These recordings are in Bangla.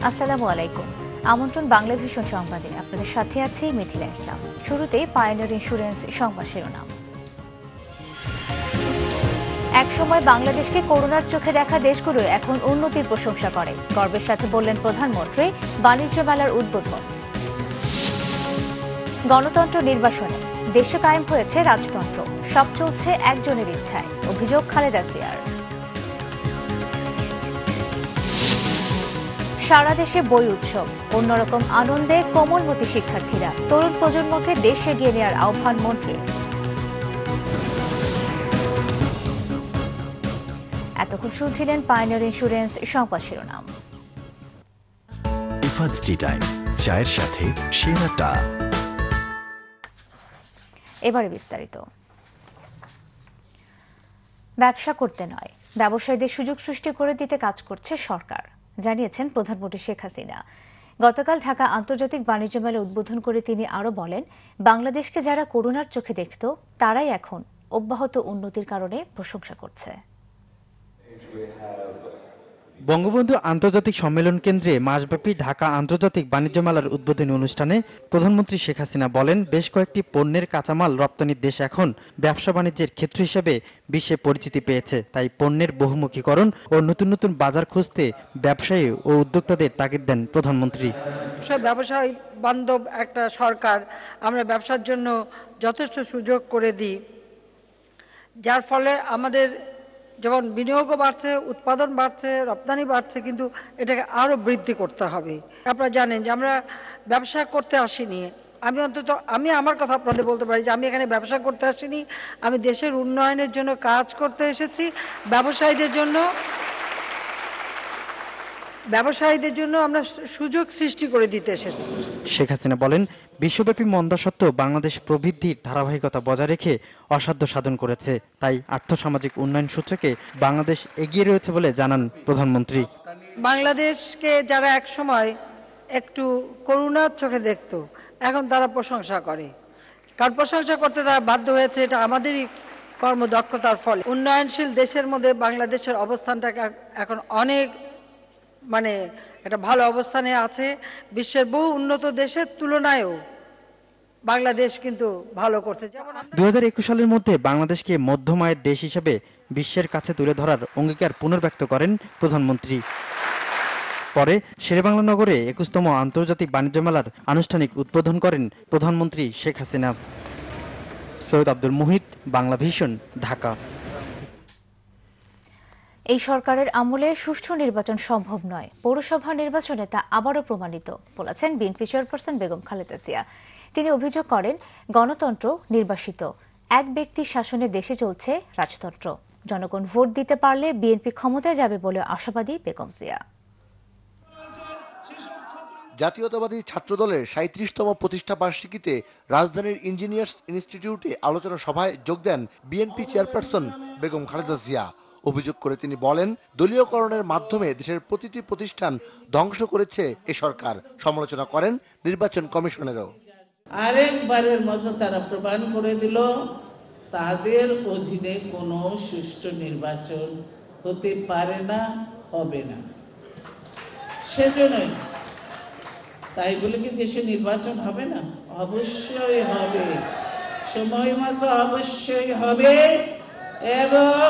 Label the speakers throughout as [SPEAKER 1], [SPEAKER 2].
[SPEAKER 1] আসসালামু আলাইকুম। আমন্ত্রণ বাংলা ভিশন সংবাদে, আপনাদের সাথে আছি মিথিলা ইসলাম। শুরুতেই পায়োনিয়ার ইন্স্যুরেন্স সংবাদ শিরোনাম। একসময় বাংলাদেশকে করোনার চোখে দেখা দেশগুলো এখন উন্নতির প্রশংসা করে, গর্বের সাথে বললেন প্রধানমন্ত্রী বাণিজ্য মেলার উদ্বোধন। গণতন্ত্র নির্বাসনে দেশে কায়েম হয়েছে রাজতন্ত্র, সব চলছে একজনের ইচ্ছায়, অভিযোগ খালেদা জিয়ার। সারা দেশে বই উৎসব, অন্যরকম আনন্দে কোমলমতি শিক্ষার্থীরা, তরুণ প্রজন্মকে দেশ এগিয়ে নেওয়ার আহ্বান মন্ত্রীর। এতক্ষণ শুনছিলেন পায়োনিয়ার ইন্স্যুরেন্স সংবাদ শিরোনাম।
[SPEAKER 2] ইফাদ টি টাইম, চায়ের সাথে সেরাটা।
[SPEAKER 1] এবারে বিস্তারিত। ব্যবসা করতে নয়, ব্যবসায়ীদের সুযোগ সৃষ্টি করে দিতে কাজ করছে সরকার, জানিয়েছেন প্রধানমন্ত্রী শেখ হাসিনা। গতকাল ঢাকা আন্তর্জাতিক বাণিজ্য মেলা উদ্বোধন করে তিনি আরও বলেন, বাংলাদেশকে যারা করোনার চোখে দেখত তারাই এখন অব্যাহত উন্নতির কারণে প্রশংসা করছে।
[SPEAKER 3] বঙ্গবন্ধু আন্তর্জাতিক সম্মেলন কেন্দ্রে মাসব্যাপী ঢাকা আন্তর্জাতিক বাণিজ্য মেলার উদ্বোধনী অনুষ্ঠানে প্রধানমন্ত্রী শেখ হাসিনা বলেন, বেশ কয়েকটি পণ্যের কাঁচামাল রপ্তানির দেশ এখন ব্যবসা বাণিজ্যের ক্ষেত্র হিসেবে বিশ্বে পরিচিতি পেয়েছে। তাই পণ্যের বহুমুখীকরণ ও নতুন নতুন বাজার খুঁজতে ব্যবসায়ী ও উদ্যোক্তাদের তাগিদ দেন প্রধানমন্ত্রী।
[SPEAKER 4] ব্যবসায়ী বান্ধব একটা সরকার, আমরা ব্যবসার জন্য যথেষ্ট সুযোগ করে দিই, যার ফলে আমাদের যেমন বিনিয়োগও বাড়ছে, উৎপাদন বাড়ছে, রপ্তানি বাড়ছে, কিন্তু এটাকে আরও বৃদ্ধি করতে হবে। আপনারা জানেন যে আমরা ব্যবসা করতে আসিনি, আমি আমার কথা আপনাদের বলতে পারি যে আমি এখানে ব্যবসা করতে আসিনি, আমি দেশের উন্নয়নের জন্য কাজ করতে এসেছি। ব্যবসায়ীদের জন্য আমরা সুযোগ সৃষ্টি করে দিতে এসেছি।
[SPEAKER 3] শেখ হাসিনা বলেন, বিশ্বব্যাপী মন্দা সত্ত্বেও বাংলাদেশ প্রবৃদ্ধির ধারাবাহিকতা বজায় রেখে অসাধ্য সাধন করেছে। তাই আর্থসামাজিক উন্নয়ন সূচকে বাংলাদেশ এগিয়ে রয়েছে বলে জানান প্রধানমন্ত্রী।
[SPEAKER 4] বাংলাদেশকে যারা একসময় একটু করুণার চোখে দেখত, এখন তারা প্রশংসা করে। কারণ প্রশংসা করতে তারা বাধ্য হয়েছে, এটা আমাদেরই কর্মদক্ষতার ফলে। উন্নয়নশীল দেশের মধ্যে বাংলাদেশের অবস্থানটা এখন অনেক একটা ভালো অবস্থানে আছে। বিশ্বের বহু উন্নত দেশের তুলনায়ও বাংলাদেশ কিন্তু ভালো করছে।
[SPEAKER 3] 2021 সালের মধ্যে বাংলাদেশকে মধ্যম আয়ের দেশ হিসেবে বিশ্বের কাছে তুলে ধরার অঙ্গীকার পুনর্ব্যক্ত করেন প্রধানমন্ত্রী। পরে শেরেবাংলা নগরে 21তম আন্তর্জাতিক বাণিজ্য মেলার আনুষ্ঠানিক উদ্বোধন করেন প্রধানমন্ত্রী শেখ হাসিনা। সৈয়দ আব্দুল মুহিত, বাংলা ভিশন, ঢাকা।
[SPEAKER 1] এই সরকারের আমলে সুষ্ঠু নির্বাচন সম্ভব নয়, পৌরসভা নির্বাচনে তা আবারও প্রমাণিত বলেছেন বিএনপি চেয়ারপারসন বেগম খালেদা জিয়া। তিনি অভিযোগ করেন, গণতন্ত্র নির্বাসিত, এক ব্যক্তির শাসনে দেশে চলছে রাজতন্ত্র। জনগণ ভোট দিতে পারলে বিএনপি ক্ষমতায় যাবে বলে আশাবাদী বেগম জিয়া।
[SPEAKER 5] জাতীয়তাবাদী ছাত্রদলের ৩৭তম প্রতিষ্ঠা বার্ষিকীতে রাজধানীর ইঞ্জিনিয়ার্স ইনস্টিটিউটে আলোচনা সভায় যোগ দেন বিএনপি চেয়ারপারসন বেগম খালেদা জিয়া। অভিযোগ করে তিনি বলেন, দলীয়করণের মাধ্যমে দেশের প্রতিটি প্রতিষ্ঠান ধ্বংস করেছে এ সরকার। সমালোচনা করেন নির্বাচন কমিশনেরও।
[SPEAKER 6] আরেকবারের মতো তারা প্রমাণ করে দিল তাদের অধীনে কোনো সুষ্ঠু নির্বাচন হতে পারে না, হবে না। সেজন্যই তাই বলে কি দেশে নির্বাচন হবে না? অবশ্যই হবে, সময় মতো অবশ্যই হবে। এবং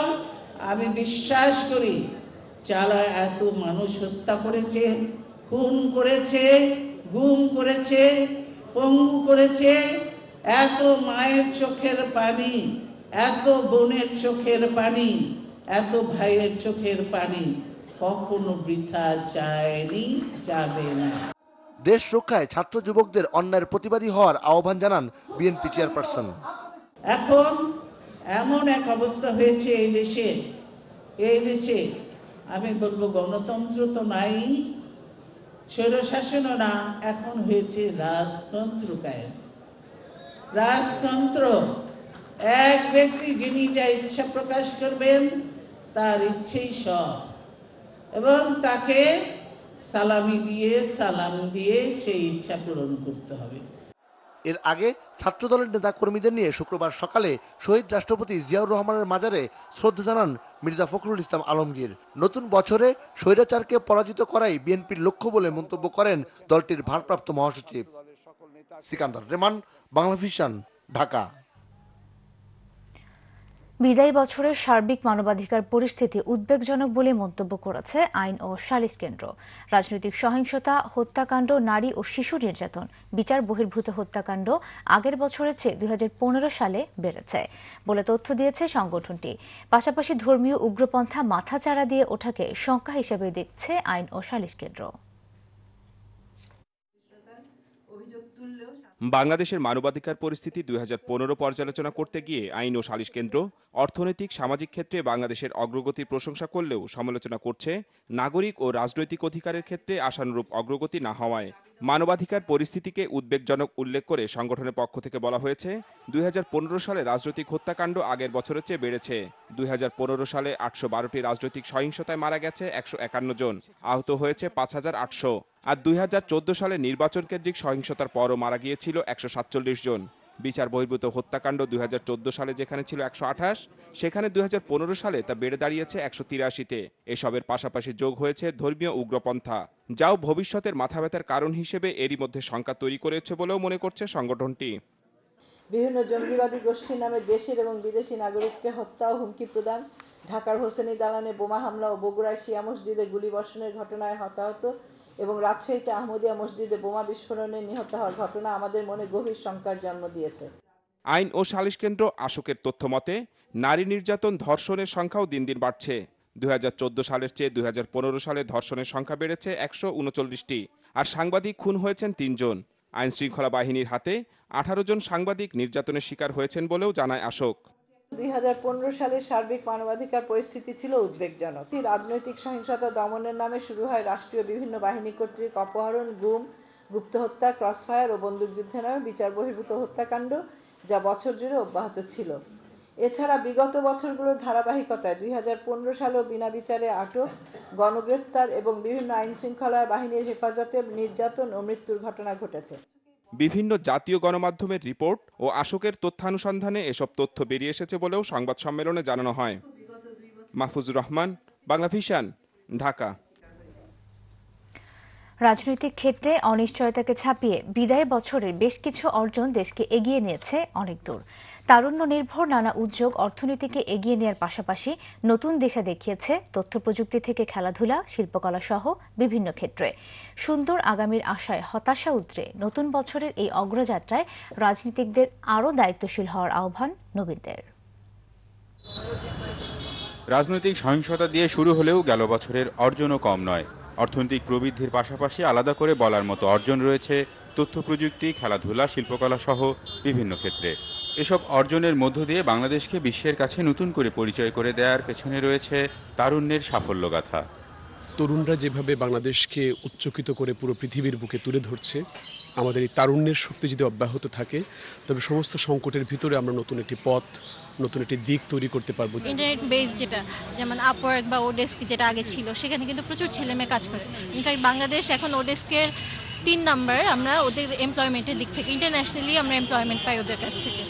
[SPEAKER 6] আমি বিশ্বাস করি, যারা এত মানুষ হত্যা করেছে, খুন করেছে, গুম করেছে, পঙ্গু করেছে, এত মায়ের চোখের পানি, এত বোনের চোখের পানি, এত ভাইয়ের চোখের পানি কখনো বৃথা যায়নি, যাবে না।
[SPEAKER 5] দেশ রক্ষায় ছাত্র যুবকদের অন্যায়ের প্রতিবাদী হওয়ার আহ্বান জানান বিএনপি চেয়ারপারসন।
[SPEAKER 6] এখন এমন এক অবস্থা হয়েছে এই দেশে আমি বলবো গণতন্ত্র তো নাই, স্বৈরশাসনও না, এখন হয়েছে রাজতন্ত্র কায়েম। রাজতন্ত্র, এক ব্যক্তি যিনি যা ইচ্ছা প্রকাশ করবেন তার ইচ্ছেই সব, এবং তাকে সালাম দিয়ে সেই ইচ্ছা পূরণ করতে হবে।
[SPEAKER 5] এর আগে ছাত্রদলের নেতা কর্মীদের নিয়ে শুক্রবার সকালে শহীদ রাষ্ট্রপতি জিয়াউর রহমানের মাজারে শ্রদ্ধা জানান মির্জা ফখরুল ইসলাম আলমগীর। নতুন বছরে স্বৈরাচারকে পরাজিত করাই বিএনপির লক্ষ্য বলে মন্তব্য করেন দলটির ভারপ্রাপ্ত মহাসচিব। সিকান্দার রেমান, বাংলা ভিশন, ঢাকা।
[SPEAKER 1] বিদায়ী বছরের সার্বিক মানবাধিকার পরিস্থিতি উদ্বেগজনক বলে মন্তব্য করেছে আইন ও সালিশ কেন্দ্র। রাজনৈতিক সহিংসতা, হত্যাকাণ্ড, নারী ও শিশু নির্যাতন, বিচার বহির্ভূত হত্যাকাণ্ড আগের বছরের চেয়ে 2015 সালে বেড়েছে বলে তথ্য দিয়েছে সংগঠনটি। পাশাপাশি ধর্মীয় উগ্রপন্থা মাথাচাড়া দিয়ে ওঠাকে শঙ্কা হিসেবে দেখছে আইন ও সালিশ কেন্দ্র।
[SPEAKER 7] বাংলাদেশের মানবাধিকার পরিস্থিতি 2015 পর্যালোচনা করতে গিয়ে আইন ও সালিশ কেন্দ্র অর্থনৈতিক সামাজিক ক্ষেত্রে বাংলাদেশের অগ্রগতির প্রশংসা করলেও সমালোচনা করছে নাগরিক ও রাজনৈতিক অধিকারের ক্ষেত্রে আশানুরূপ অগ্রগতি না হওয়ায়। মানবাধিকার পরিস্থিতিকে উদ্বেগজনক উল্লেখ করে সংগঠনের পক্ষ থেকে বলা হয়েছে, 2015 সালে রাজনৈতিক হত্যাকাণ্ড আগের বছরের চেয়ে বেড়েছে। 2015 সালে 812টি রাজনৈতিক সহিংসতায় মারা গেছে 151 জন, আহত হয়েছে 5800। আর 2014 সালে নির্বাচন কেন্দ্রিক সহিংসতার পরও মারা গিয়েছিল 147 জন। বিচার বহির্ভূত হত্যাকাণ্ড 2014 সালে যেখানে ছিল 128, সেখানে 2015 সালে তা বেড়ে দাঁড়িয়েছে 183-তে। এসবের পাশাপাশি যোগ হয়েছে ধর্মীয় উগ্রপন্থা, যাও ভবিষ্যতের মাথাব্যথার কারণ হিসেবে এরই মধ্যে শঙ্কা তৈরি করেছে বলেও মনে করছে সংগঠনটি।
[SPEAKER 6] বিভিন্ন জঙ্গিবাদী গোষ্ঠীর নামে দেশের এবং বিদেশি নাগরিককে হত্যা ও হুমকি প্রদান, ঢাকার হোসেনি দালানে বোমা হামলা ও বগুড়ায় শিয়া মসজিদে গুলিবর্ষণের ঘটনায় হতাহত এবং রাজশাহীতে আহমদিয়া মসজিদে বোমা বিস্ফোরণে নিহত হওয়ার ঘটনা আমাদের মনে গভীর শঙ্কার জন্ম দিয়েছে।
[SPEAKER 7] আইন ও সালিশ কেন্দ্র আশোকের তথ্য মতে নারী নির্যাতন, ধর্ষণের সংখ্যাও দিন দিন বাড়ছে। 2014 সালের চেয়ে 2015 সালে ধর্ষণের সংখ্যা বেড়েছে 139টি, আর সাংবাদিক খুন হয়েছেন 3 জন। আইন শৃঙ্খলা বাহিনীর হাতে 18 জন সাংবাদিক নির্যাতনের শিকার হয়েছেন বলেও জানায় আশোক।
[SPEAKER 6] 2015 সালের সার্বিক মানবাধিকার পরিস্থিতি ছিল উদ্বেগজনক। রাজনৈতিক সহিংসতা দমনের নামে শুরু হয় রাষ্ট্রীয় বিভিন্ন বাহিনী কর্তৃক অপহরণ, গুম, গুপ্ত হত্যা, ক্রসফায়ার ও বন্দুকযুদ্ধের নামে বিচার বহির্ভূত হত্যাকাণ্ড, যা বছর জুড়ে অব্যাহত ছিল। এছাড়া বিগত বছরগুলোর ধারাবাহিকতায় 2015 সালেও বিনা বিচারে আটক, গণগ্রেফতার এবং বিভিন্ন আইন শৃঙ্খলা বাহিনীর হেফাজতে নির্যাতন ও মৃত্যুর ঘটনা ঘটেছে।
[SPEAKER 7] বিভিন্ন জাতীয় গণমাধ্যমের রিপোর্ট ও আশোকের তথ্যানুসন্ধানে এসব তথ্য বেরিয়ে এসেছে বলেও সংবাদ সম্মেলনে জানানো হয়। মাহফুজুর রহমান, বাংলা ভিশন, ঢাকা।
[SPEAKER 1] রাজনৈতিক ক্ষেত্রে অনিশ্চয়তাকে ছাপিয়ে বিদায় বছরের বেশ কিছু অর্জন দেশকে এগিয়ে নিয়েছে অনেক দূর। তারুণ্য নির্ভর নানা উদ্যোগ অর্থনীতিকে এগিয়ে নেওয়ার পাশাপাশি নতুন দিশা দেখিয়েছে তথ্য প্রযুক্তি থেকে খেলাধুলা, শিল্পকলা সহ বিভিন্ন ক্ষেত্রে। সুন্দর আগামীর আশায় হতাশা উতরে নতুন বছরের এই অগ্রযাত্রায় রাজনীতিকদের আরও দায়িত্বশীল হওয়ার আহ্বান নবীনদের।
[SPEAKER 8] রাজনৈতিক সহিংসতা দিয়ে শুরু হলেও গেল বছরের অর্জনও কম নয়। অর্থনৈতিক প্রবৃদ্ধির পাশাপাশি আলাদা করে বলার মতো অর্জন রয়েছে তথ্য প্রযুক্তি, খেলাধুলা, শিল্পকলা সহ বিভিন্ন ক্ষেত্রে। এসব অর্জনের মধ্য দিয়ে বাংলাদেশকে বিশ্বের কাছে নতুন করে পরিচয় করে দেওয়ার পেছনে রয়েছে তারুণ্যের সাফল্যগাথা।
[SPEAKER 9] তরুণরা যেভাবে বাংলাদেশকে উচ্চকিত করে পুরো পৃথিবীর বুকে তুলে ধরছে, আমাদের এই তারুণ্যের শক্তি যদি অব্যাহত থাকে তবে সমস্ত সংকটের ভিতরে আমরা নতুন একটি পথ, নতুন একটি দিক তৈরি করতে পারবো।
[SPEAKER 10] ইন্টারনেট বেস যেটা, যেমন আপওয়ার্ক বা ওডেস্ক যেটা আগে ছিল, সেখানে কিন্তু প্রচুর ছেলেমেয়ে কাজ করে। ইনফ্যাক্ট বাংলাদেশ এখন ওডেস্কের 3 নাম্বার, আমরা ওদের এমপ্লয়মেন্টের দিক থেকে ইন্টারন্যাশনালি আমরা এমপ্লয়মেন্ট পাই ওদের কাছ থেকে।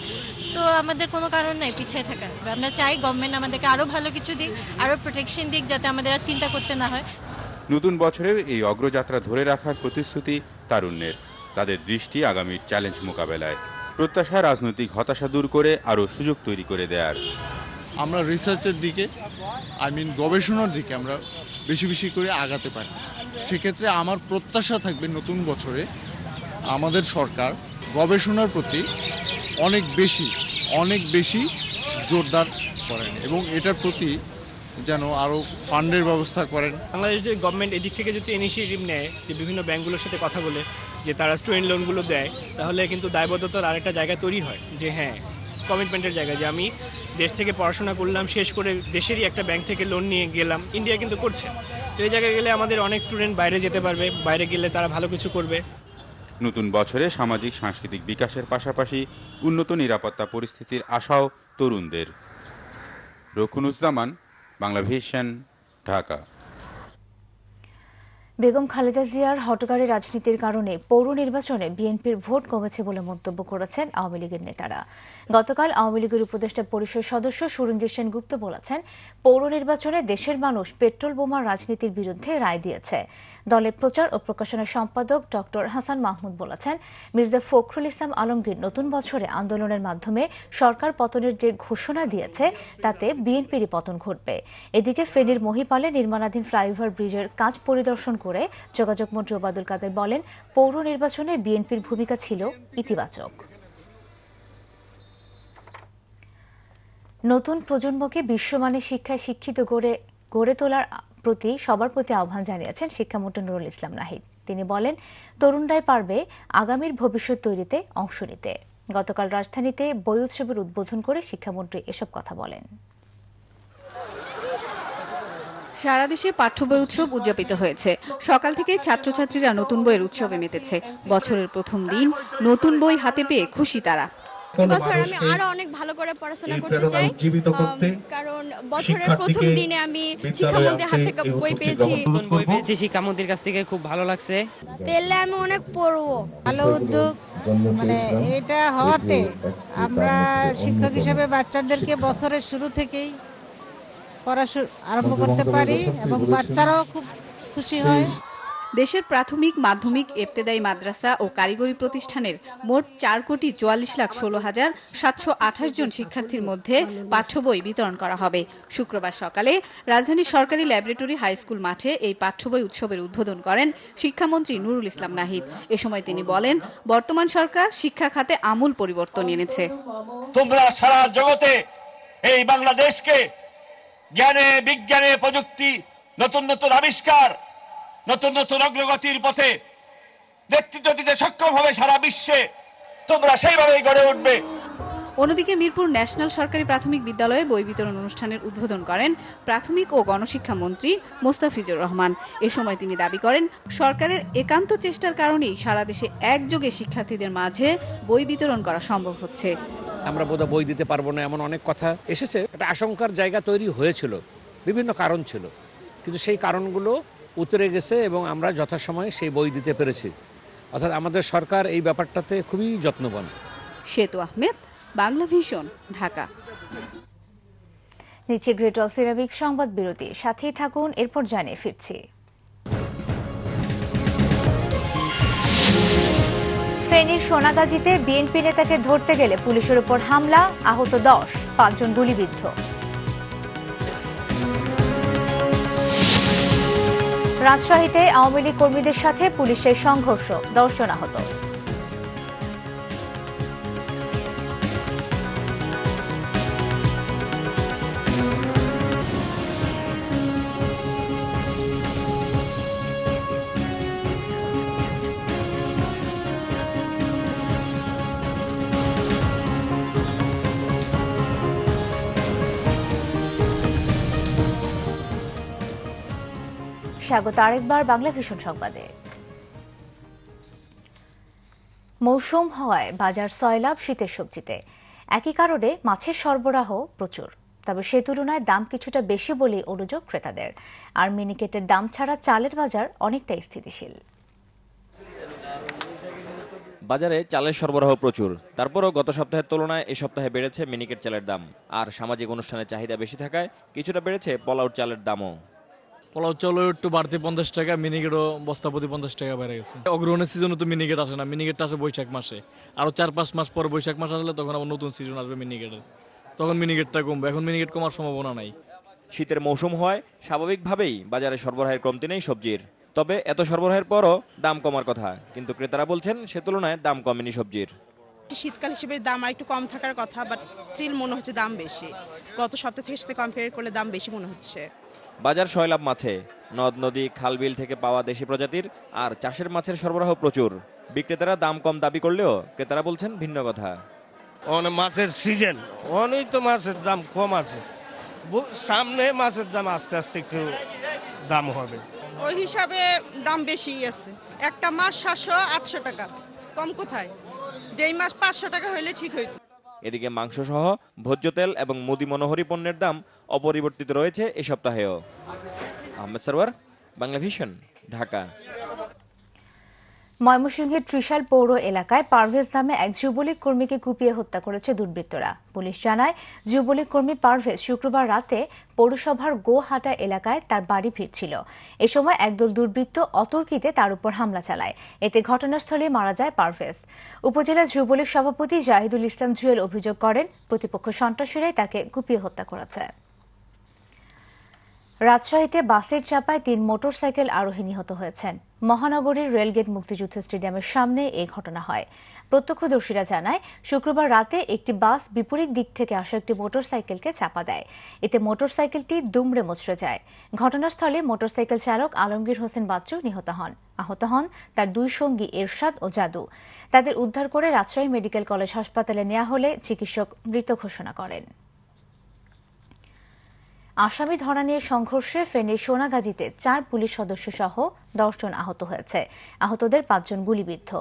[SPEAKER 10] তো আমাদের কোনো কারণ নাই পিছিয়ে থাকার। আমরা চাই গভর্নমেন্ট আমাদেরকে আরও ভালো কিছু দিক, আরও প্রোটেকশন দিক, যাতে আমাদের আর চিন্তা করতে না হয়।
[SPEAKER 8] নতুন বছরের এই অগ্রযাত্রা ধরে রাখার প্রতিশ্রুতি তারুণ্যের। তাদের দৃষ্টি আগামীর চ্যালেঞ্জ মোকাবেলায়, প্রত্যাশা রাজনৈতিক হতাশা দূর করে আরও সুযোগ তৈরি করে দেওয়ার।
[SPEAKER 11] আমরা রিসার্চের দিকে, গবেষণার দিকে আমরা বেশি বেশি করে আগাতে পারি। সেক্ষেত্রে আমার প্রত্যাশা থাকবে নতুন বছরে আমাদের সরকার গবেষণার প্রতি অনেক বেশি জোরদার করেন এবং এটার প্রতি যেন আরও ফান্ডের ব্যবস্থা করেন।
[SPEAKER 12] বাংলাদেশ যে গভর্নমেন্ট এদিক থেকে যদি ইনিশিয়েটিভ নেয়, যে বিভিন্ন ব্যাঙ্কগুলোর সাথে কথা বলে যে তারা স্টুডেন্ট লোনগুলো দেয়, তাহলে কিন্তু দায়বদ্ধতার আরেকটা জায়গা তৈরি হয়, যে হ্যাঁ, কমিটমেন্টের জায়গা, যে আমি দেশ থেকে পড়াশোনা করলাম, শেষ করে দেশেরই একটা ব্যাংক থেকে লোন নিয়ে গেলাম। ইন্ডিয়া কিন্তু করছে। তো এই জায়গায় গেলে আমাদের অনেক স্টুডেন্ট বাইরে যেতে পারবে, বাইরে গেলে তারা ভালো কিছু করবে।
[SPEAKER 8] নতুন বছরে সামাজিক সাংস্কৃতিক বিকাশের পাশাপাশি উন্নত নিরাপত্তা পরিস্থিতির আশাও তরুণদের। রকুনুজ্জামান, বাংলা ভিশন, ঢাকা।
[SPEAKER 1] বেগম খালেদা জিয়ার হটকারী রাজনীতির কারণে পৌর নির্বাচনে বিএনপির ভোট কমেছে বলে মন্তব্য করেছেন আওয়ামী লীগের নেতারা। গতকাল আওয়ামী লীগের উপদেষ্টা পরিষদ সদস্য সুরঞ্জিত সেনগুপ্ত বলেছেন, পৌর নির্বাচনে দেশের মানুষ পেট্রোল বোমার রাজনীতির বিরুদ্ধে রায় দিয়েছে। দলের প্রচার ও প্রকাশনা সম্পাদক ডক্টর হাসান মাহমুদ বলেছেন, মির্জা ফখরুল ইসলাম আলমগীর নতুন বছরে আন্দোলনের মাধ্যমে সরকার পতনের যে ঘোষণা দিয়েছে তাতে বিএনপিরই পতন ঘটবে। এদিকে ফেনীর মহিপালে নির্মাণাধীন ফ্লাইওভার ব্রিজের কাজ পরিদর্শন করে যোগাযোগ মন্ত্রী ওবায়দুল কাদের বলেন, পৌর নির্বাচনে বিএনপির ভূমিকা ছিল ইতিবাচক। নতুন প্রজন্মকে বিশ্বমানের শিক্ষায় শিক্ষিত গড়ে তোলার প্রতি সবার প্রতি আহ্বান জানিয়েছেন শিক্ষামন্ত্রী নুরুল ইসলাম নাহিদ। তিনি বলেন, তরুণরাই পারবে আগামীর ভবিষ্যৎ তৈরিতে অংশ নিতে। গতকাল রাজধানীতে বই উৎসবের উদ্বোধন করে শিক্ষামন্ত্রী এসব কথা বলেন।
[SPEAKER 13] সারা দেশে পাঠ্য বই উৎসব উদযাপিত হয়েছে। সকাল থেকে ছাত্রছাত্রীরা নতুন বইয়ের উৎসবে মেতেছে। বছরের প্রথম দিন নতুন বই হাতে পেয়ে খুশি তারা।
[SPEAKER 14] বছর আমি আরো অনেক ভালো করে পড়াশোনা করতে চাই, কারণ বছরের প্রথম দিনে আমি শিক্ষামন্ত্রীর হাত থেকে বই পেয়েছি।
[SPEAKER 15] নতুন বই পেয়েছি শিক্ষামন্ত্রীর কাছ থেকে, খুব ভালো লাগছে।
[SPEAKER 14] পেলে আমি অনেক পড়বো।
[SPEAKER 16] ভালো উদ্যোগ, মানে এটা হওয়াতে আমরা শিক্ষক হিসেবে বাচ্চাদেরকে বছরের শুরু থেকেই পড়াশোনা আরম্ভ করতে পারি এবং বাচ্চারাও খুব খুশি হয়।
[SPEAKER 13] দেশের প্রাথমিক, মাধ্যমিক, ইবতেদায়ী মাদ্রাসা ও কারিগরি প্রতিষ্ঠানের মোট 4,44,16,728 জন শিক্ষার্থীর মধ্যে পাঠ্য বই বিতরণ করা হবে। শুক্রবার সকালে রাজধানীর সরকারি ল্যাবরেটরি হাই স্কুল মাঠে এই পাঠ্য বই উৎসবের উদ্বোধন করেন শিক্ষামন্ত্রী নুরুল ইসলাম নাহিদ। এ সময় তিনি বলেন, বর্তমান সরকার শিক্ষা খাতে আমূল পরিবর্তন এনেছে।
[SPEAKER 17] তোমরা সারা জগতে এই বাংলাদেশকে জ্ঞানে, বিজ্ঞানে, প্রযুক্তি, নতুন নতুন আবিষ্কার, নতুন নতুন অগ্রগতির পথে নেতৃত্ব দিতে সক্ষম হবে সারা বিশ্বে। তোমরা সেইভাবেই গড়ে উঠবে।
[SPEAKER 13] অন্যদিকে মিরপুর ন্যাশনাল সরকারি প্রাথমিক বিদ্যালয়ে বই বিতরণ অনুষ্ঠানের উদ্বোধন করেন প্রাথমিক ও গণশিক্ষা মন্ত্রী মোস্তাফিজুর রহমান। এ সময় তিনি দাবি করেন, সরকারের একান্ত চেষ্টার কারণেই সারা দেশে একযোগে শিক্ষার্থীদের মাঝে বই বিতরণ করা সম্ভব হচ্ছে।
[SPEAKER 18] আমরা বোধহয় বই দিতে পারবো না এমন অনেক কথা এসেছে। একটা আশঙ্কার জায়গা তৈরি হয়েছিল, বিভিন্ন কারণ ছিল, কিন্তু সেই কারণগুলো উতরে গেছে এবং আমরা যথাসময়ে সেই বই দিতে পেরেছি। অর্থাৎ আমাদের সরকার এই ব্যাপারটাতে খুবই যত্নবান।
[SPEAKER 13] সেতু আহমেদ, বাংলা ভিশন, ঢাকা।
[SPEAKER 1] নিচে গ্রেট ওয়াল সিরামিক্স সংবাদ বিরতি, সাথেই থাকুন, এরপর জানিয়ে ফিরছি। ফেনীর সোনাগাজীতে বিএনপি নেতাকে ধরতে গেলে পুলিশের উপর হামলা, আহত 10, 5 জন গুলিবিদ্ধ। রাজশাহীতে আওয়ামী লীগ কর্মীদের সাথে পুলিশের সংঘর্ষ, 10 জন আহত। স্বাগত আরেকবার বাংলা ভিশন সংবাদে। মৌসুম হওয়ায় বাজার সয়লাব শীতের সবজিতে। একই কারণে মাছের সরবরাহ প্রচুর, তবে সে তুলনায় দাম কিছুটা বেশি বলেই অভিযোগ ক্রেতাদের। আর মিনিকেটের দাম ছাড়া চালের বাজার অনেকটাই স্থিতিশীল।
[SPEAKER 19] বাজারে চালের সরবরাহ প্রচুর, তারপরও গত সপ্তাহের তুলনায় এই সপ্তাহে বেড়েছে মিনিকেট চালের দাম। আর সামাজিক অনুষ্ঠানের চাহিদা বেশি থাকায় কিছুটা বেড়েছে পলাউট চালের দামও।
[SPEAKER 20] পোলাও চাল একটু বাড়তি 50 টাকা, মিনিকেটও বস্তা প্রতি 50 টাকা বেড়ে গেছে। অগ্রহণের সিজনে তো মিনিকেট আসে না, মিনিকেটটা আসে বৈশাখ মাসে। আরো 4-5 মাস পর বৈশাখ মাস আসলে তখন আবার নতুন সিজন আসবে মিনিকেটের, তখন মিনিকেটটা কমবে। এখন মিনিকেট কমার সম্ভাবনা নাই।
[SPEAKER 19] শীতের মৌসুম হয় স্বাভাবিকভাবেই বাজারে সরবরাহের কমতি নেই সবজির। তবে এত সরবরাহের পরও দাম কমার কথা, কিন্তু ক্রেতারা বলছেন সে তুলনায় দাম কমেনি সবজির।
[SPEAKER 21] শীতকাল হিসেবে দাম একটু কম থাকার কথা, বাট স্টিল মনে হচ্ছে দাম বেশি। গত সপ্তাহ থেকে সাথে কম্পেয়ার করলে দাম বেশি মনে হচ্ছে।
[SPEAKER 19] বাজার সয়লাব মাছে, নদ নদী খালবিল থেকে পাওয়া দেশি প্রজাতির আর চাষের মাছের সরবরাহ প্রচুর। বিক্রেতারা দাম কম দাবি করলেও ক্রেতারা বলছেন ভিন্ন কথা।
[SPEAKER 22] মাছের সিজন অনেক, তো মাছের দাম কম আছে, সামনে মাছের দাম আস্তে আস্তে একটু দাম হবে।
[SPEAKER 21] ওই হিসাবে দাম বেশি আছে। একটা মাছ 700-800 টাকা, কম কোথায়? যেই মাছ 500 টাকা হইলে ঠিক হইতো।
[SPEAKER 19] এদিকে মাংস সহ ভোজ্য তেল এবং মুদি মনোহরি পণ্যের দাম অপরিবর্তিত রয়েছে এ সপ্তাহেও। আহমেদ সরওয়ার, বাংলা ভিশন, ঢাকা।
[SPEAKER 1] ময়মনসিংহের ত্রিশাল পৌর এলাকায় পারভেজ নামে এক যুবলীগ কর্মীকে কুপিয়ে হত্যা করেছে দুর্বৃত্তরা। পুলিশ জানায়, যুবলীগ কর্মী পারভেজ শুক্রবার রাতে পৌরসভার গোহাটা এলাকায় তার বাড়ি ফিরছিল। এ সময় একদল দুর্বৃত্ত অতর্কিতে তার উপর হামলা চালায়। এতে ঘটনাস্থলে মারা যায় পারভেজ। উপজেলা যুবলীগ সভাপতি জাহিদুল ইসলাম জুয়েল অভিযোগ করেন, প্রতিপক্ষ সন্ত্রাসীরাই তাকে কুপিয়ে হত্যা করেছে। রাজশাহীতে বাসের চাপায় ৩ মোটরসাইকেল আরোহী নিহত হয়েছেন। মহানগরীর রেলগেট মুক্তিযুদ্ধ স্টেডিয়ামের সামনে এই ঘটনা হয়। প্রত্যক্ষদর্শীরা জানায়, শুক্রবার রাতে একটি বাস বিপরীত দিক থেকে আসা একটি মোটরসাইকেলকে চাপা দেয়। এতে মোটরসাইকেলটি দুমড়ে মুচড়ে যায়। ঘটনাস্থলে মোটরসাইকেল চালক আলমগীর হোসেন বাচ্চু নিহত হন। আহত হন তার 2 সঙ্গী এরশাদ ও জাদু। তাদের উদ্ধার করে রাজশাহী মেডিকেল কলেজ হাসপাতালে নেওয়া হলে চিকিৎসক মৃত ঘোষণা করেন। আসামি ধরা নিয়ে সংঘর্ষে ফেনীর সোনাগাজীতে 4 পুলিশ সদস্য সহ 10 জন আহত হয়েছে। আহতদের 5 জন গুলিবিদ্ধ।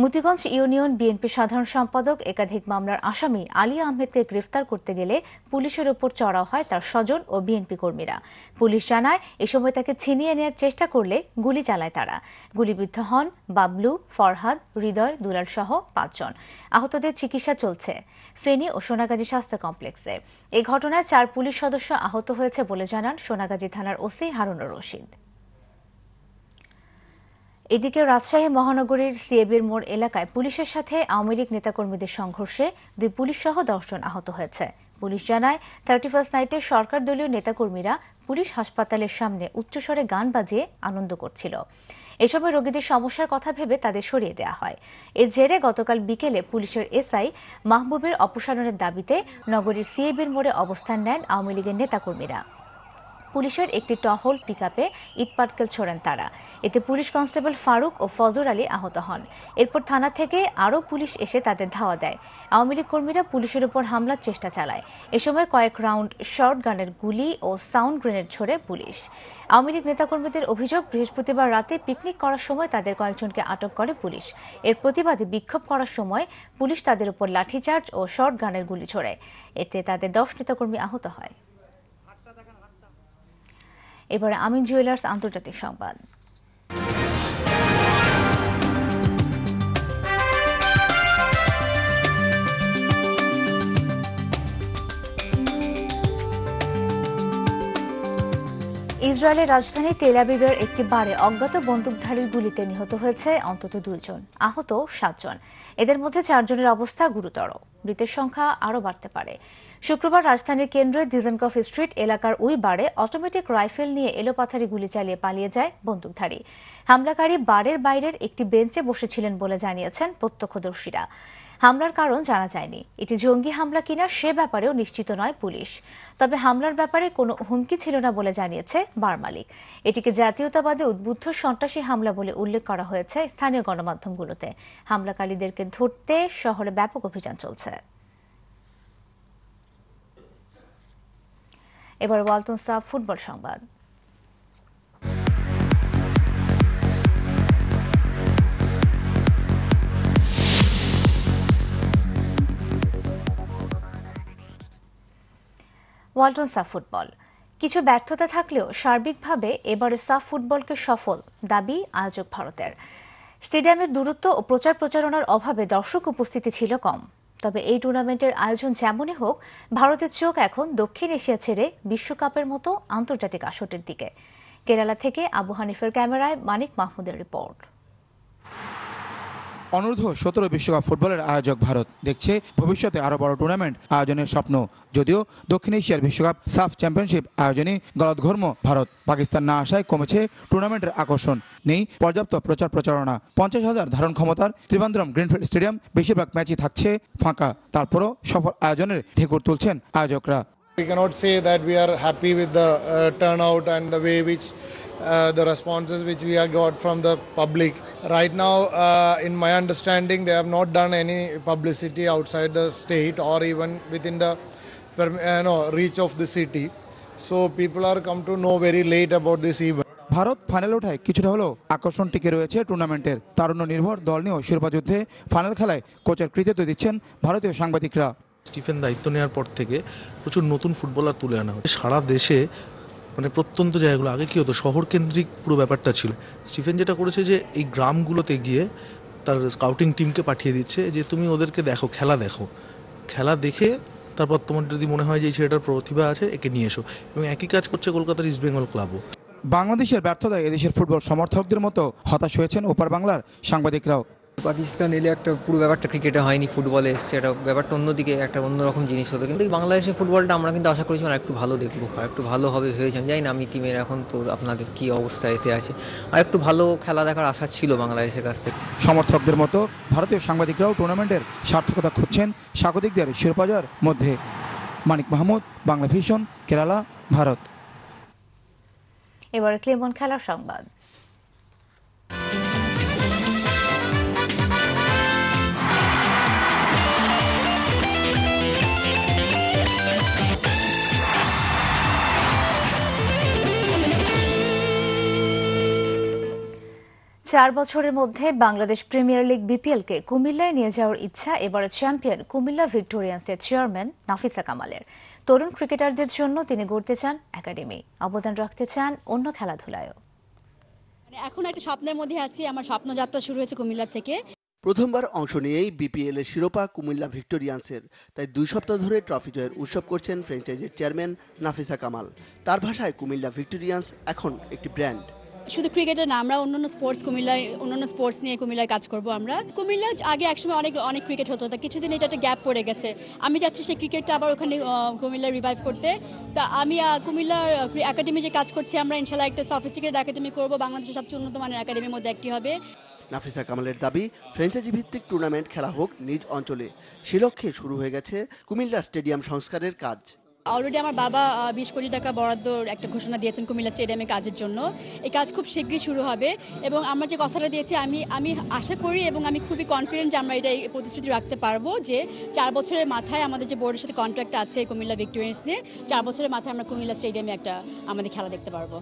[SPEAKER 1] মতিগঞ্জ ইউনিয়ন বিএনপি সাধারণ সম্পাদক একাধিক মামলার আসামি আলী আহমেদকে গ্রেফতার করতে গেলে পুলিশের ওপর চড়াও হয় তার স্বজন ও বিএনপি কর্মীরা। পুলিশ জানায়, এ সময় তাকে ছিনিয়ে নেওয়ার চেষ্টা করলে গুলি চালায় তারা। গুলিবিদ্ধ হন বাবলু, ফরহাদ, হৃদয়, দুলাল সহ 5 জন। আহতদের চিকিৎসা চলছে ফেনী ও সোনাগাজী স্বাস্থ্য কমপ্লেক্সে। এই ঘটনায় 4 পুলিশ সদস্য আহত হয়েছে বলে জানান সোনাগাজী থানার ওসি হারুনুর রশিদ। এদিকে রাজশাহী মহানগরীর সিএবির মোড় এলাকায় পুলিশের সাথে আওয়ামী লীগ নেতাকর্মীদের সংঘর্ষে 2 পুলিশ সহ 10 জন আহত হয়েছে। পুলিশ জানায়, 31st নাইটে সরকার দলীয় নেতাকর্মীরা পুলিশ হাসপাতালের সামনে উচ্চস্বরে গান বাজিয়ে আনন্দ করছিল। এ সময় রোগীদের সমস্যার কথা ভেবে তাদের সরিয়ে দেওয়া হয়। এর জেরে গতকাল বিকেলে পুলিশের এসআই মাহবুবের অপসারণের দাবিতে নগরীর সিএবির মোড়ে অবস্থান নেন আওয়ামী লীগের নেতাকর্মীরা। পুলিশের একটি টহল পিকআপে ইটপাটকেল ছোড়েন তারা। এতে পুলিশ কনস্টেবল ফারুক ও ফজর আলী আহত হন। এরপর থানা থেকে আরও পুলিশ এসে তাদের ধাওয়া দেয়। আওয়ামী লীগ কর্মীরা পুলিশের উপর হামলার চেষ্টা চালায়। এ সময় কয়েক রাউন্ড শর্ট গানের গুলি ও সাউন্ড গ্রেনেড ছোড়ে পুলিশ। আওয়ামী লীগ নেতাকর্মীদের অভিযোগ, বৃহস্পতিবার রাতে পিকনিক করার সময় তাদের কয়েকজনকে আটক করে পুলিশ। এর প্রতিবাদে বিক্ষোভ করার সময় পুলিশ তাদের উপর লাঠিচার্জ ও শর্ট গানের গুলি ছোড়ে। এতে তাদের 10 নেতাকর্মী আহত হয়। এবারে আমিন জুয়েলার্স আন্তর্জাতিক সংবাদ। ইসরায়েলের রাজধানী তেল আবিবের একটি বারে অজ্ঞাত বন্দুকধারীর গুলিতে নিহত হয়েছে অন্তত 2 জন, আহত 7 জন। এদের মধ্যে 4 জনের অবস্থা গুরুতর। মৃতের সংখ্যা আরও বাড়তে পারে। শুক্রবার রাজধানীর কেন্দ্রে ডিজেনকফ স্ট্রিট এলাকার ওই বারে অটোমেটিক রাইফেল নিয়ে এলোপাথারি গুলি চালিয়ে পালিয়ে যায় বন্দুকধারী। হামলাকারী বারের বাইরের একটি বেঞ্চে বসেছিলেন বলে জানিয়েছেন প্রত্যক্ষদর্শীরা। হামলার কারণ জানা যায়নি। এটি জঙ্গি হামলা কিনা সে ব্যাপারেও নিশ্চিত নয় পুলিশ। তবে হামলার ব্যাপারে কোনো হুমকি ছিল না বলে জানিয়েছে বার মালিক। এটিকে জাতীয়তাবাদে উদ্বুদ্ধ সন্ত্রাসী হামলা বলে উল্লেখ করা হয়েছে স্থানীয় গণমাধ্যমগুলোতে। হামলাকারীদেরকে ধরতে শহরে ব্যাপক অভিযান চলছে। এবার ওয়ালটন সাব ফুটবল সংবাদ। ওয়ালটন সাফ ফুটবল কিছু ব্যর্থতা থাকলেও সার্বিকভাবে এবারে সাফ ফুটবলকে সফল দাবি আয়োজক ভারতের। স্টেডিয়ামের দূরত্ব ও প্রচার প্রচারণার অভাবে দর্শক উপস্থিতি ছিল কম। তবে এই টুর্নামেন্টের আয়োজন যেমনই হোক, ভারতের চোখ এখন দক্ষিণ এশিয়া ছেড়ে বিশ্বকাপের মতো আন্তর্জাতিক আসরের দিকে। কেরালা থেকে আবু হানিফের ক্যামেরায় মানিক মাহমুদের রিপোর্ট।
[SPEAKER 2] অনূর্ধ্ব-17 বিশ্বকাপ ফুটবলের আয়োজক ভারত দেখছে ভবিষ্যতে আরও বড় টুর্নামেন্ট আয়োজনের স্বপ্ন। যদিও দক্ষিণ এশিয়ার বিশ্বকাপ সাফ চ্যাম্পিয়নশিপ আয়োজনে গলদঘর্ম ভারত। পাকিস্তান না আসায় কমেছে টুর্নামেন্টের আকর্ষণ, নেই পর্যাপ্ত প্রচার প্রচারণা। 50,000 ধারণ ক্ষমতার ত্রিবান্দ্রম গ্রিনফিল্ড স্টেডিয়াম বেশিরভাগ ম্যাচই থাকছে ফাঁকা। তারপরও সফল আয়োজনের ঢেকুর তুলছেন আয়োজকরা।
[SPEAKER 4] We cannot say that we are happy with the turnout and the way which the responses which we have got from the public. Right now, in my understanding, they have not done any publicity outside the state or even within the reach of the city. So people are come to know very late about this event.
[SPEAKER 2] Bharat ফাইনালে ওঠায় কিছুটা হলেও আকর্ষণ টিকে রয়েছে টুর্নামেন্টের। তারুণ্য নির্ভর দল নিয়েও শিরোপা যুদ্ধে ফাইনাল খেলায় কোচের কৃতিত্ব দিচ্ছেন ভারতীয় সাংবাদিকরা।
[SPEAKER 23] স্টিফেন দায়িত্ব নেওয়ার পর থেকে প্রচুর নতুন ফুটবলার তুলে আনা হচ্ছে। সারা দেশে
[SPEAKER 3] মানে প্রত্যন্ত জায়গাগুলো আগে কী হতো শহর কেন্দ্রিক পুরো ব্যাপারটা ছিল। স্টিফেন যেটা করেছে যে এই গ্রামগুলোতে গিয়ে তার স্কাউটিং টিমকে পাঠিয়ে দিচ্ছে যে তুমি ওদেরকে দেখো, খেলা দেখে তারপর তোমার যদি মনে হয় যে এই ছেলেটার প্রতিভা আছে একে নিয়ে এসো। এবং একই কাজ করছে কলকাতার ইস্ট বেঙ্গল ক্লাবও।
[SPEAKER 2] বাংলাদেশের ব্যর্থতায় এদেশের ফুটবল সমর্থকদের মতো হতাশ হয়েছেন ওপার বাংলার সাংবাদিকরাও।
[SPEAKER 5] পাকিস্তান এলে একটা পুরো ব্যাপারটা ক্রিকেটে হয়নি, ফুটবলে এসছে, এটা ব্যাপারটা অন্যদিকে একটা অন্যরকম জিনিস হতো। কিন্তু বাংলাদেশের ফুটবলটা আমরা কিন্তু আশা করেছিলাম একটু ভালো দেখবো, আর একটু ভালো হবে ভেবেছিলাম। জানি না আমি টিমের এখন তো আপনাদের কী অবস্থা এতে আছে, আর একটু ভালো খেলা দেখার আশা ছিল বাংলাদেশের কাছ থেকে।
[SPEAKER 2] সমর্থকদের মতো ভারতীয় সাংবাদিকরাও টুর্নামেন্টের সার্থকতা খুঁজছেন স্বাগতিকদের শিরোপাজয়ের মধ্যে। মানিক মাহমুদ, বাংলা ভিশন, কেরালা, ভারত।
[SPEAKER 1] এবারে ক্লেমন খেলার সংবাদ। 4 বছরের মধ্যে বাংলাদেশ প্রিমিয়ার লিগ বিপিএলকে কুমিল্লায় নিয়ে যাওয়ার ইচ্ছা এবারের চ্যাম্পিয়ন কুমিল্লা ভিক্টোরিয়ান্সের চেয়ারম্যান নাফিসা কামালের। তরুণ ক্রিকেটারদের জন্য তিনি গড়তে চান একাডেমি, অবদান রাখতে চান অন্য খেলাধুলায়ও।
[SPEAKER 23] এখন একটা স্বপ্নের মধ্যে আছি, আমার স্বপ্নযাত্রা শুরু হয়েছে কুমিল্লা থেকে।
[SPEAKER 24] প্রথমবার অংশ নিয়েই বিপিএল এর শিরোপা কুমিল্লা ভিক্টোরিয়ান্সের, তাই 2 সপ্তাহ ধরে ট্রফি জয়ের উৎসব করছেন ফ্র্যাঞ্চাইজির চেয়ারম্যান নাফিসা কামাল। তার ভাষায় কুমিল্লা ভিক্টোরিয়ান্স এখন একটি ব্র্যান্ড।
[SPEAKER 23] শুধু ক্রিকেটার না, আমরা অন্যান্য স্পোর্টস কুমিল্লায় অন্যান্য স্পোর্টস নিয়ে কুমিল্লায় কাজ করব। আমরা কুমিল্লা আগে একসময় অনেক ক্রিকেট হতো, তা কিছুদিন এটা একটা গ্যাপ পড়ে গেছে। আমি চাচ্ছি সেই ক্রিকেটটা আবার ওখানে কুমিল্লায় রিভাইভ করতে। তা আমি কুমিল্লার একাডেমি যে কাজ করছি, আমরা ইনশাল্লাহ একটা সফিস্টিকেটেড একাডেমি করব, বাংলাদেশের সবচেয়ে উন্নত মানের একাডেমির মধ্যে একটি হবে।
[SPEAKER 24] নাফিসা কামালের দাবি, ফ্র্যাঞ্চাইজি ভিত্তিক টুর্নামেন্ট খেলা হোক নিজ অঞ্চলে। সে লক্ষ্যে শুরু হয়ে গেছে কুমিল্লা স্টেডিয়াম সংস্কারের কাজ।
[SPEAKER 23] অলরেডি আমার বাবা 20 কোটি টাকা বরাদ্দ একটা ঘোষণা দিয়েছেন কুমিল্লা স্টেডিয়ামে কাজের জন্য। এই কাজ খুব শীঘ্রই শুরু হবে এবং আমরা যে কথাটা দিয়েছি আমি আশা করি এবং আমি খুবই কনফিডেন্ট যে আমরা এটা এই প্রতিশ্রুতি রাখতে পারবো যে 4 বছরের মাথায় আমাদের যে বোর্ডের সাথে কন্ট্রাক্ট আছে কুমিল্লা ভিক্টোরিয়ান্স নিয়ে, 4 বছরের মাথায় আমরা কুমিল্লা স্টেডিয়ামে একটা আমাদের খেলা দেখতে পারবো।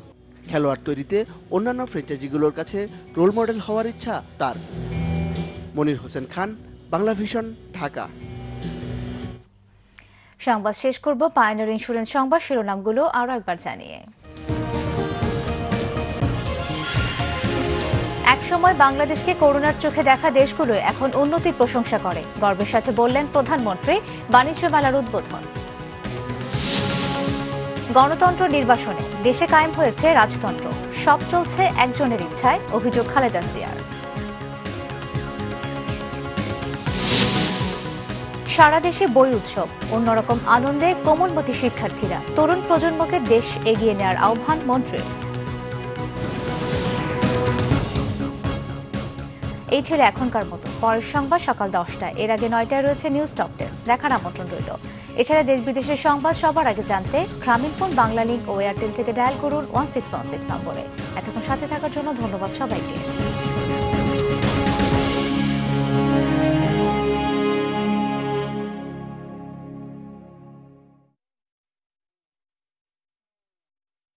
[SPEAKER 24] খেলোয়াড় তৈরিতে অন্যান্য ফ্র্যাঞ্চাইজিগুলোর কাছে রোল মডেল হওয়ার ইচ্ছা তার। মনির হোসেন খান, বাংলা ভিশন, ঢাকা।
[SPEAKER 1] সংবাদ শেষ করব পায়োনিয়ার ইন্স্যুরেন্স সংবাদ শিরোনামগুলো আরও একবার জানিয়ে। একসময় বাংলাদেশকে করোনার চোখে দেখা দেশগুলো এখন উন্নতির প্রশংসা করে, গর্বের সাথে বললেন প্রধানমন্ত্রী বাণিজ্য মেলার উদ্বোধন। গণতন্ত্র নির্বাসনে দেশে কায়েম হয়েছে রাজতন্ত্র, সব চলছে একজনের ইচ্ছায়, অভিযোগ খালেদা জিয়ার। সারা দেশে বই উৎসব, অন্যরকম আনন্দে কোমলমতি শিক্ষার্থীরা, তরুণ প্রজন্মকে দেশ এগিয়ে নেওয়ার আহ্বান মন্ত্রীর। এই ছিল এখনকার মতো, পরের সংবাদ সকাল 10টায়, এর আগে 9টায় রয়েছে নিউজ টপ 10, দেখার আমন্ত্রণ রইল। এছাড়া দেশ বিদেশের সংবাদ সবার আগে জানতে গ্রামীণফোন বাংলা লিংক ও এয়ারটেল থেকে ডায়াল করুন 1616 নম্বরে। এতক্ষণ সাথে থাকার জন্য ধন্যবাদ সবাইকে।